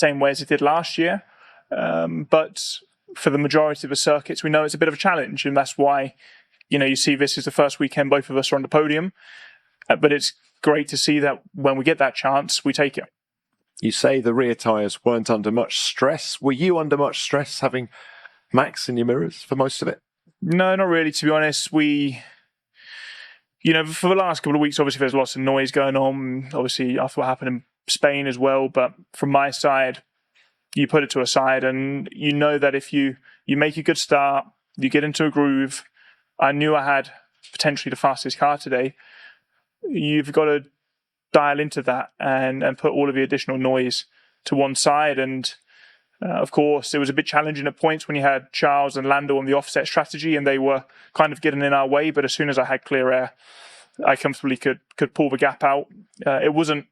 same way as it did last year. But for the majority of the circuits, we know it's a bit of a challenge, and that's why, you see this is the first weekend both of us are on the podium. But it's great to see that when we get that chance, we take it. You say the rear tyres weren't under much stress. Were you under much stress having Max in your mirrors for most of it? No, not really, to be honest. For the last couple of weeks, obviously there's lots of noise going on, obviously after what happened in Spain as well. But from my side, you put it to a side, and you know that if you make a good start, you get into a groove. I knew I had potentially the fastest car today. You've got to dial into that and put all of the additional noise to one side. And of course, it was a bit challenging at points when you had Charles and Lando on the offset strategy, and they were kind of getting in our way. But as soon as I had clear air, I comfortably could pull the gap out. It wasn't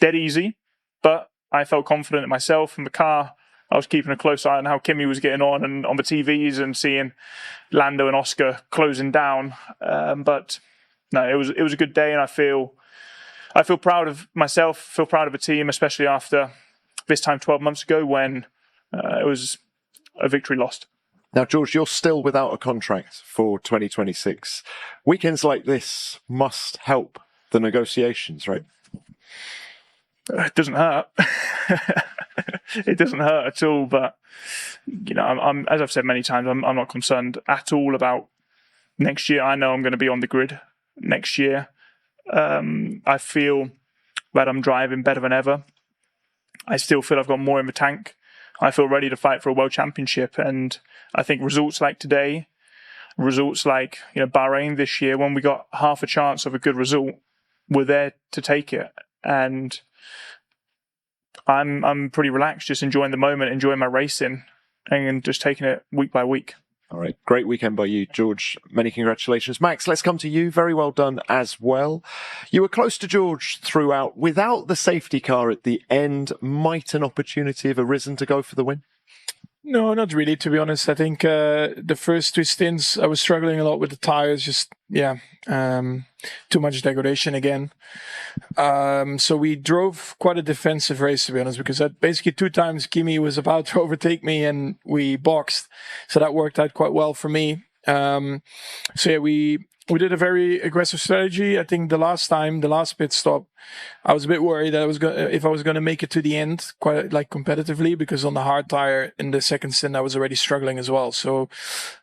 dead easy, but I felt confident in myself and the car. I was keeping a close eye on how Kimi was getting on and on the TVs and seeing Lando and Oscar closing down. But no, it was a good day, and I feel proud of myself, feel proud of the team, especially after this time 12 months ago when it was a victory lost. Now, George, you're still without a contract for 2026. Weekends like this must help the negotiations, right? It doesn't hurt. It doesn't hurt at all. But I'm as I've said many times, I'm not concerned at all about next year. I know I'm going to be on the grid next year. I feel that I'm driving better than ever. I still feel I've got more in the tank. I feel ready to fight for a world championship, and I think results like today, results like Bahrain this year, when we got half a chance of a good result, we're there to take it. And I'm pretty relaxed, just enjoying the moment, enjoying my racing, and just taking it week by week. All right, great weekend by you, George. Many congratulations. Max, let's come to you. Very well done as well. You were close to George throughout. Without the safety car at the end, might an opportunity have arisen to go for the win? No, not really, to be honest. I think the first two stints, I was struggling a lot with the tires. Too much degradation again. So we drove quite a defensive race, to be honest, because basically 2 times Kimi was about to overtake me and we boxed. So that worked out quite well for me. We did a very aggressive strategy. I think the last pit stop, I was a bit worried that if I was going to make it to the end quite competitively, because on the hard tire in the second stint I was already struggling as well. So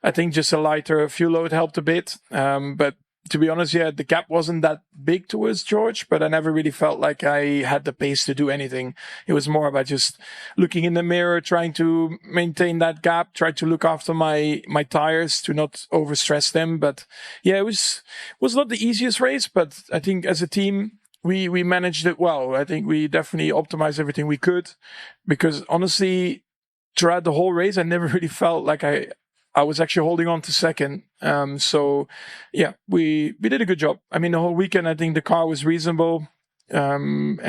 I think just a lighter fuel load helped a bit. But to be honest, the gap wasn't that big towards George, but I never really felt like I had the pace to do anything. It was more about just looking in the mirror, trying to maintain that gap, try to look after my tires to not overstress them. But it was not the easiest race, but I think as a team, we managed it well. I think we definitely optimized everything we could, because honestly, throughout the whole race, I never really felt like I was actually holding on to second. We did a good job. I mean, the whole weekend, I think the car was reasonable. Then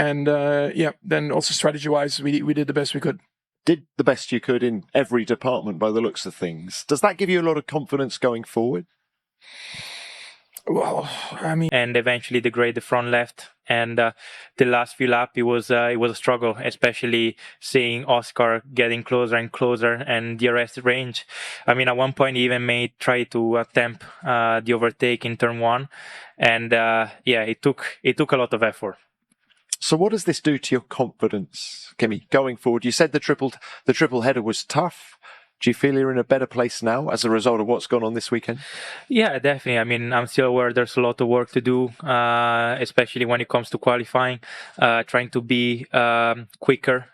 also strategy-wise, we did the best we could. Did the best you could in every department by the looks of things. Does that give you a lot of confidence going forward? Well, I mean, and eventually degrade the front left. And the last few laps, it was a struggle, especially seeing Oscar getting closer and closer and the arrest range. I mean, at one point, he even tried to attempt the overtake in turn 1, and it took a lot of effort. So what does this do to your confidence, Kimi, going forward? You said the triple header was tough. Do you feel you're in a better place now as a result of what's gone on this weekend? Yeah, definitely. I mean, I'm still aware there's a lot of work to do, especially when it comes to qualifying, trying to be quicker,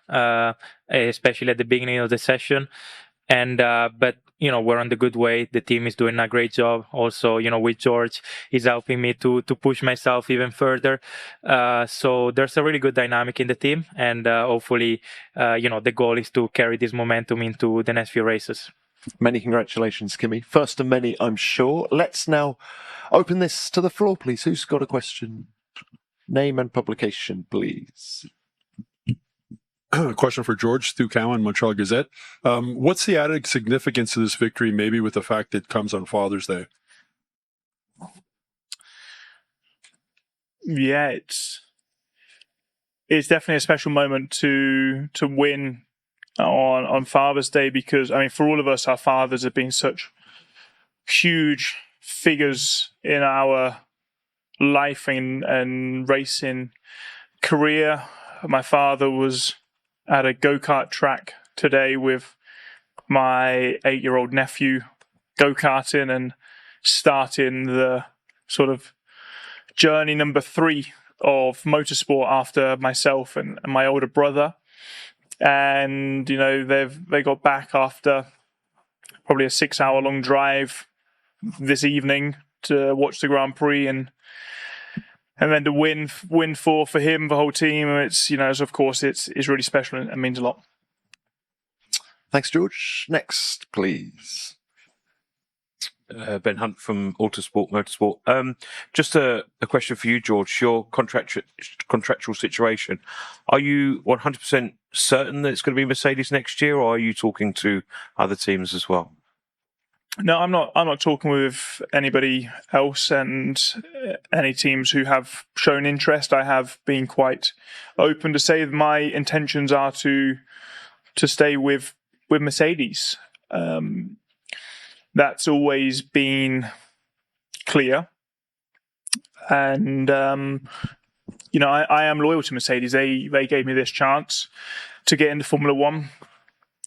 especially at the beginning of the session. But we're on the good way. The team is doing a great job. Also, with George, he's helping me to push myself even further. So there's a really good dynamic in the team, and hopefully, the goal is to carry this momentum into the next few races. Many congratulations, Kimi. First of many, I'm sure. Let's now open this to the floor, please. Who's got a question? Name and publication, please. A question for George, Stu Cowan, Montreal Gazette. What's the added significance of this victory, maybe with the fact that it comes on Father's Day? Yeah, it's definitely a special moment to win on Father's Day, because I mean, for all of us, our fathers have been such huge figures in our life and racing career. My father was at a go-kart track today with my 8-year-old nephew go-karting and starting the sort of journey number 3 of motorsport after myself and my older brother. And you know, they got back after probably a 6-hour long drive this evening to watch the Grand Prix and then to win for him, the whole team. It's, you know, of course it's really special and it means a lot. Thanks, George. Next, please. Ben Hunt from Autosport Motorsport. Just a question for you, George. Your contractual situation. Are you 100% certain that it's going to be Mercedes next year, or are you talking to other teams as well? No, I'm not talking with anybody else, and any teams who have shown interest. I have been quite open to say that my intentions are to stay with Mercedes. That's always been clear, and you know, I am loyal to Mercedes. They gave me this chance to get into Formula One.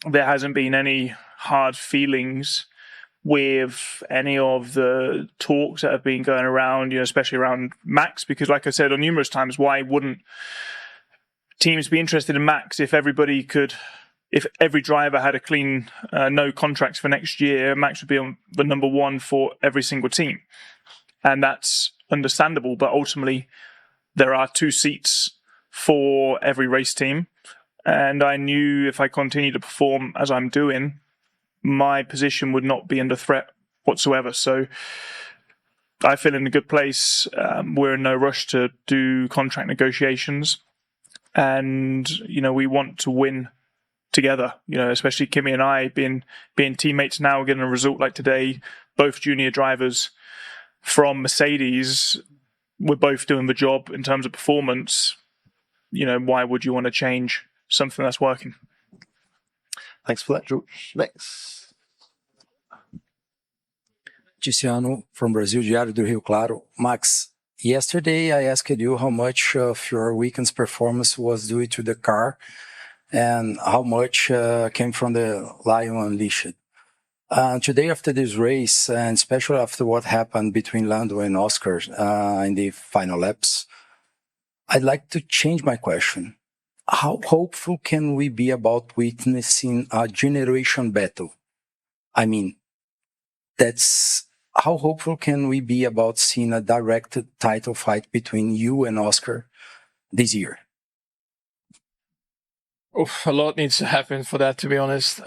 There hasn't been any hard feelings with any of the talks that have been going around, you know, especially around Max, because like I said on numerous times, why wouldn't teams be interested in Max if every driver had a clean no contracts for next year? Max would be on the number 1 for every single team. And that's understandable, but ultimately there are 2 seats for every race team. And I knew if I continue to perform as I'm doing, my position would not be under threat whatsoever. So I feel in a good place. We're in no rush to do contract negotiations. And, you know, we want to win together, you know, especially Kimi and I being teammates now, getting a result like today, both junior drivers from Mercedes. We're both doing the job in terms of performance. You know, why would you want to change something that's working? Thanks for that, George. Next. Tiziano from Brazil, Diário do Rio Claro. Max, yesterday I asked you how much of your weekend's performance was due to the car and how much came from the Lion Unleashed. Today after this race, and especially after what happened between Lando and Oscar in the final laps, I'd like to change my question. How hopeful can we be about witnessing a generation battle? I mean, how hopeful can we be about seeing a direct title fight between you and Oscar this year? A lot needs to happen for that, to be honest.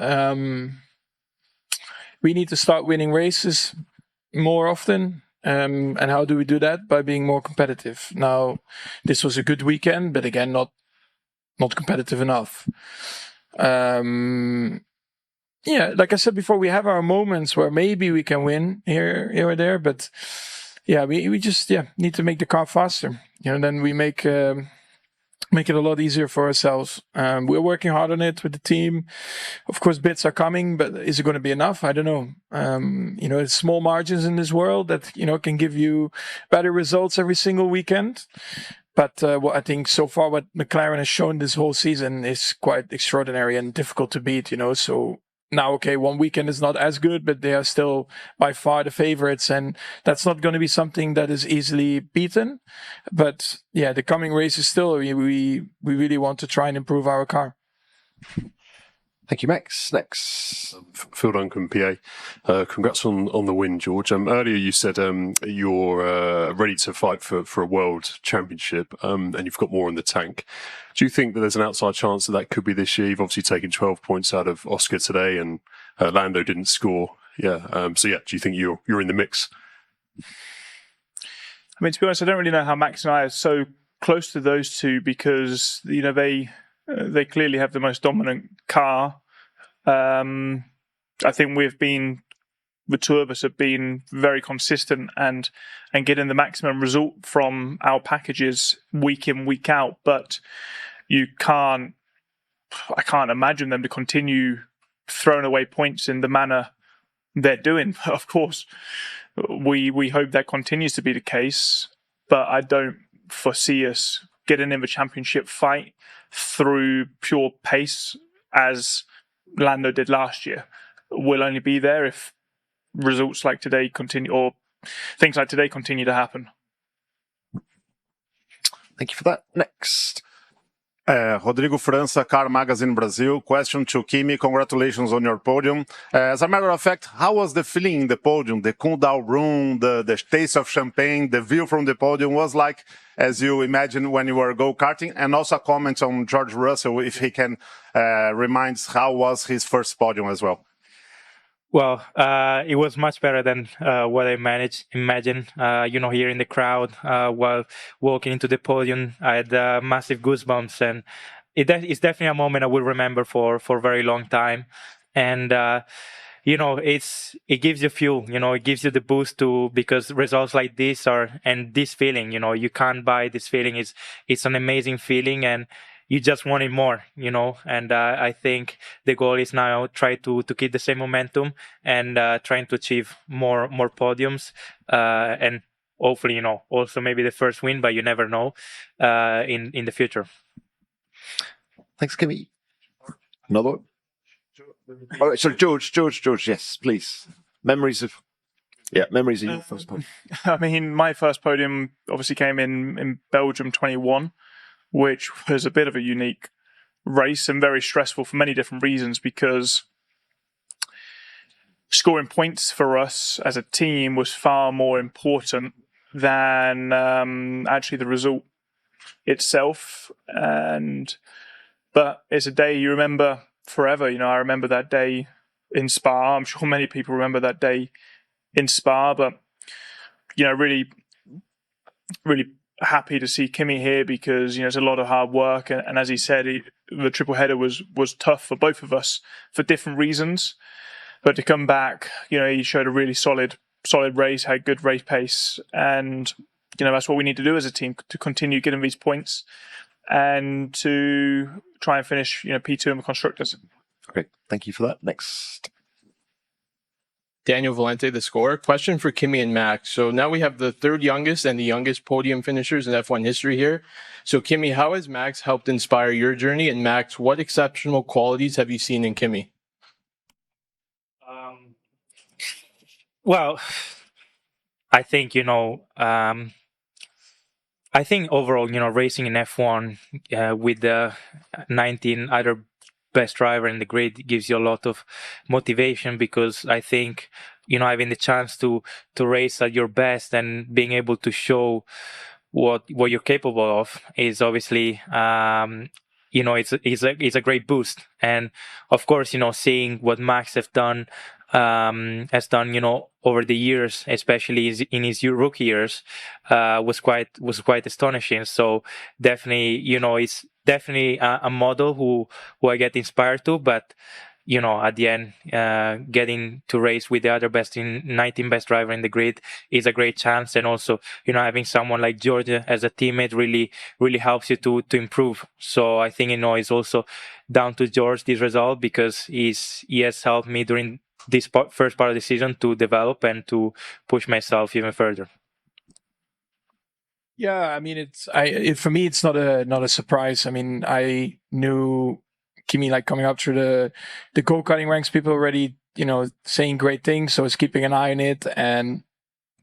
We need to start winning races more often. And how do we do that? By being more competitive. Now, this was a good weekend, but again, not competitive enough. Yeah, like I said before, we have our moments where maybe we can win here or there, but yeah, we just need to make the car faster. You know, then we make it a lot easier for ourselves. We're working hard on it with the team. Of course, bits are coming, but is it going to be enough? I don't know. You know, it's small margins in this world that, you know, can give you better results every single weekend. But what I think so far, what McLaren has shown this whole season is quite extraordinary and difficult to beat, you know. So now, okay, one weekend is not as good, but they are still by far the favorites. And that's not going to be something that is easily beaten. But yeah, the coming races still, we really want to try and improve our car. Thank you, Max. Next. Phil Duncan, PA. Congrats on the win, George. Earlier you said you're ready to fight for a world championship, and you've got more in the tank. Do you think that there's an outside chance that could be this year? You've obviously taken 12 points out of Oscar today, and Lando didn't score. So do you think you're in the mix? I mean, to be honest, I don't really know how Max and I are so close to those two, because, you know, they clearly have the most dominant car. I think we've been the two of us have been very consistent and getting the maximum result from our packages week in, week out. But I can't imagine them to continue throwing away points in the manner they're doing. But of course, we hope that continues to be the case. But I don't foresee us getting in the championship fight through pure pace as Lando did last year. We'll only be there if results like today continue, or things like today continue to happen. Thank you for that. Next. Rodrigo França, Car Magazine Brazil. Question to Kimi. Congratulations on your podium. As a matter of fact, how was the feeling in the podium? The cool down room, the taste of champagne, the view from the podium was like as you imagine when you were go-karting? And also a comment on George Russell, if he can remind us how was his first podium as well. Well, it was much better than what I imagine. Here in the crowd, while walking into the podium, I had massive goosebumps, and it's definitely a moment I will remember for a very long time. And it gives you fuel. It gives you the boost because results like this and this feeling. You can't buy this feeling. It's an amazing feeling, and you just want it more, and I think the goal is now try to keep the same momentum and trying to achieve more podiums and hopefully, also maybe the first win, but you never know in the future. Thanks, Kimi. Another one? Oh, sorry, George, yes, please. Memories of your first podium. I mean, my first podium obviously came in Belgium 21. Which was a bit of a unique race and very stressful for many different reasons, because scoring points for us as a team was far more important than actually the result itself. But it's a day you remember forever. I remember that day in Spa. I'm sure many people remember that day in Spa, but really happy to see Kimi here because it's a lot of hard work, and as he said, the triple header was tough for both of us for different reasons. But to come back, he showed a really solid race, had good race pace, and that's what we need to do as a team to continue getting these points and to try and finish P2 in the constructors. Great, thank you for that. Next. Daniel Valente, The Score. Question for Kimi and Max. So now we have the third youngest and the youngest podium finishers in F1 history here. So Kimi, how has Max helped inspire your journey? And Max, what exceptional qualities have you seen in Kimi? Well, I think, I think overall, racing in F1 with the 19 other best driver in the grid gives you a lot of motivation, because I think having the chance to race at your best and being able to show what you're capable of is obviously it's a great boost. And of course, seeing what Max has done over the years, especially in his rookie years, was quite astonishing. So definitely, it's definitely a model who I get inspired to. But at the end, getting to race with the other 19 best driver in the grid is a great chance. And also, having someone like George as a teammate really helps you to improve. So I think, it's also down to George, this result, because he has helped me during this first part of the season to develop and to push myself even further. Yeah, I mean, for me, it's not a surprise. I mean, I knew Kimi coming up through the go-karting ranks, people already, saying great things. So I was keeping an eye on it. And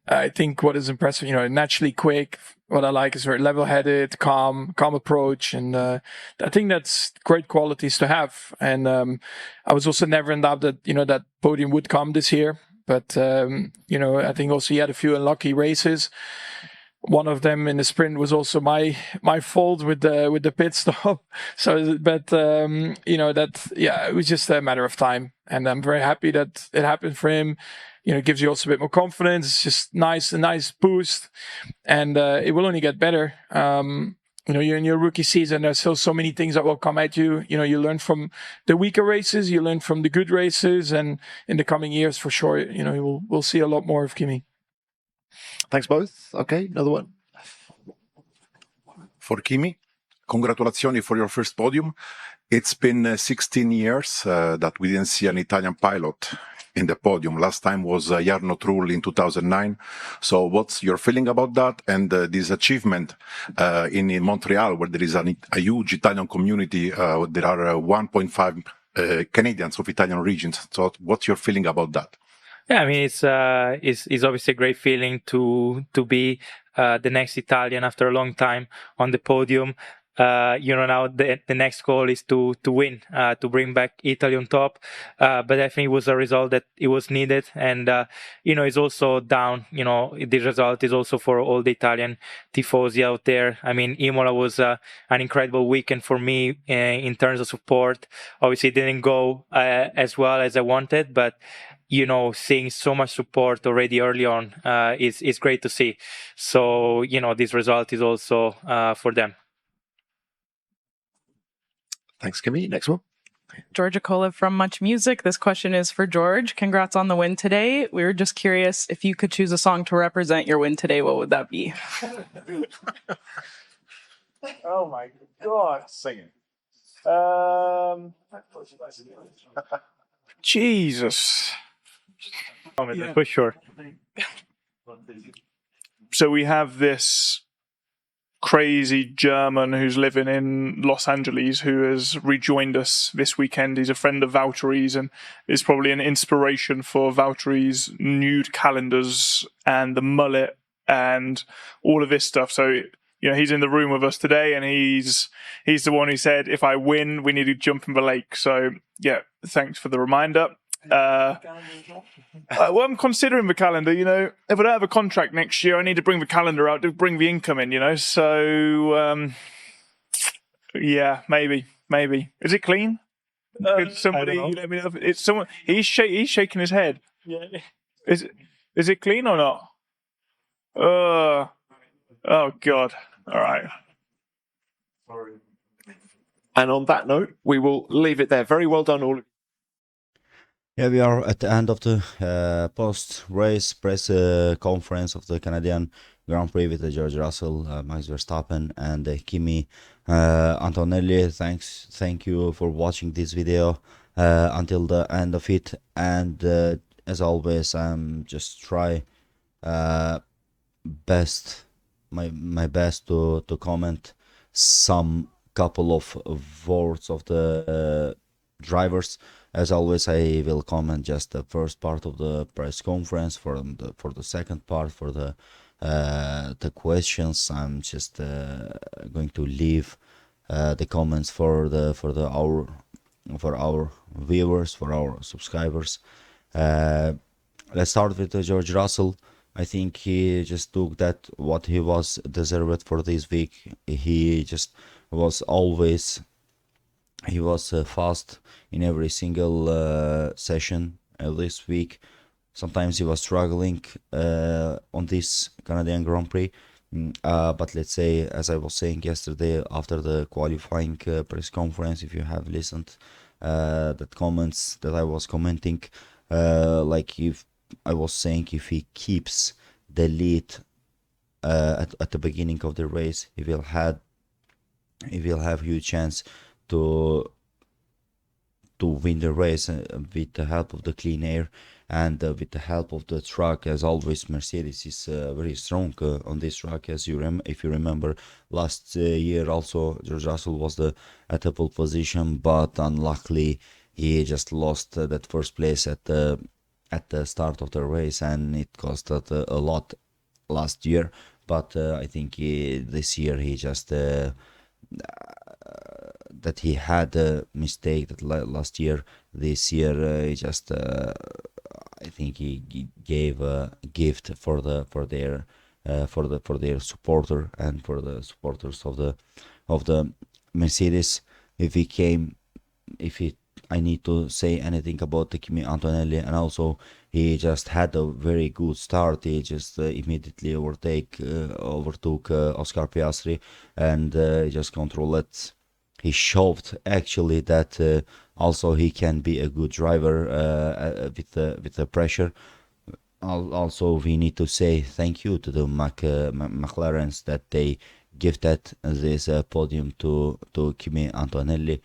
I think what is impressive, naturally quick. What I like is very level-headed, calm approach. And I think that's great qualities to have. And I was also never in doubt that, that podium would come this year. But, I think also he had a few unlucky races. One of them in the sprint was also my fault with the pit stop. So, but it was just a matter of time, and I'm very happy that it happened for him. It gives you also a bit more confidence. It's just a nice boost, and it will only get better. you're in your rookie season. There's still so many things that will come at you. You learn from the weaker races, you learn from the good races, and in the coming years, for sure, we'll see a lot more of Kimi. Thanks both. Okay, another one. For Kimi, congratulations for your first podium. It's been 16 years that we didn't see an Italian pilot in the podium. Last time was Jarno Trulli in 2009. So what's your feeling about that? And this achievement in Montreal, where there is a huge Italian community, there are 1.5 Canadians of Italian origins. So what's your feeling about that? Yeah, I mean, it's obviously a great feeling to be the next Italian after a long time on the podium. Now the next goal is to win, to bring back Italy on top. But I think it was a result that it was needed. And, it's also down, the result is also for all the Italian tifosi out there. I mean, Imola was an incredible weekend for me in terms of support. Obviously, it didn't go as well as I wanted, but seeing so much support already early on is great to see. So, this result is also for them. Thanks, Kimi. Next one. Georgia Kolev from Much Music. This question is for George. Congrats on the win today. We were just curious, if you could choose a song to represent your win today, what would that be? Oh my God. Singing. Jesus. Yeah. For sure. So we have this crazy German who's living in Los Angeles who has rejoined us this weekend. He's a friend of Valtteri's and is probably an inspiration for Valtteri's nude calendars and the mullet and all of this stuff. So, he's in the room with us today, and he's the one who said, if I win, we need to jump in the lake. So, yeah, thanks for the reminder. Well, I'm considering the calendar, if I don't have a contract next year, I need to bring the calendar out to bring the income in, so yeah, maybe. Is it clean? Could somebody let me know? It's someone. He's shaking his head. Yeah. Is it clean or not? Oh God. All right. And on that note, we will leave it there. Very well done, all. Yeah, we are at the end of the post-race press conference of the Canadian Grand Prix with George Russell, Max Verstappen, and Kimi Antonelli. Thank you for watching this video until the end of it. And as always, just try my best to comment some couple of words of the drivers. As always, I will comment just the first part of the press conference. For the second part, for the questions, I'm just going to leave the comments for our viewers, for our subscribers. Let's start with George Russell. I think he just took that what he was deserved for this week. He just was always. He was fast in every single session this week. Sometimes he was struggling on this Canadian Grand Prix. But let's say, as I was saying yesterday after the qualifying press conference, if you have listened that comments that I was commenting, like if I was saying, if he keeps the lead at the beginning of the race, he will have huge chance to win the race with the help of the clean air and with the help of the track. As always, Mercedes is very strong on this track. As if you remember, last year also George Russell was at the pole position, but unluckily he just lost that first place at the start of the race, and it cost a lot last year. But I think this year he just that he had a mistake that last year. This year he just I think he gave a gift for their supporter and for the supporters of the Mercedes. If he I need to say anything about the Kimi Antonelli, and also he just had a very good start. He just immediately overtook Oscar Piastri, and he just controlled it. He showed actually that also he can be a good driver with the pressure. Also, we need to say thank you to the McLarens that they gifted this podium to Kimi Antonelli.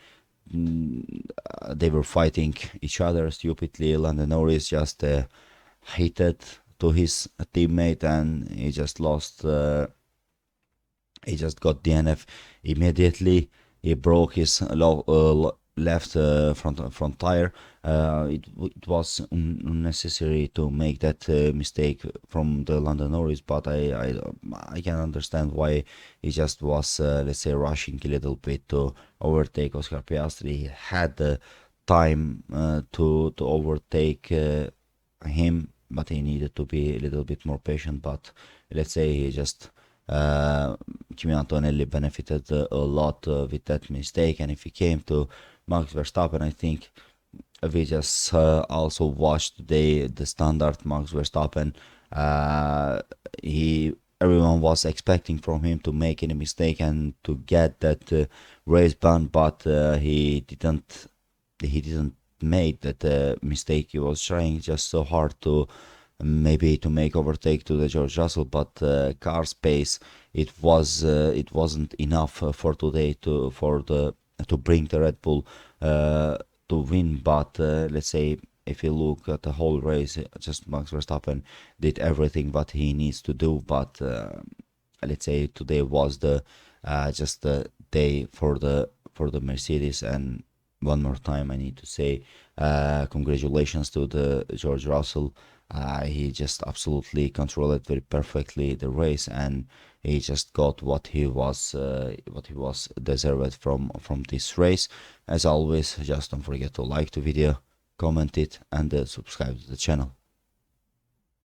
They were fighting each other stupidly. Lando Norris just hit it to his teammate, and he just lost. He just got DNF immediately. He broke his left front tire. It was unnecessary to make that mistake from the Lando Norris, but I can understand why he just was let's say rushing a little bit to overtake Oscar Piastri. He had the time to overtake him, but he needed to be a little bit more patient. But let's say he just Kimi Antonelli benefited a lot with that mistake. And if he came to Max Verstappen, I think we just also watched today the standard Max Verstappen. Everyone was expecting from him to make any mistake and to get that race ban, but he didn't make that mistake. He was trying just so hard to maybe to make overtake to the George Russell, but car space it wasn't enough for today to bring the Red Bull to win. But let's say if you look at the whole race, just Max Verstappen did everything what he needs to do. But let's say today was the just the day for the Mercedes. And one more time I need to say congratulations to the George Russell. He just absolutely controlled it very perfectly the race, and he just got what he was deserved from this race. As always, just don't forget to like the video, comment it, and subscribe to the channel.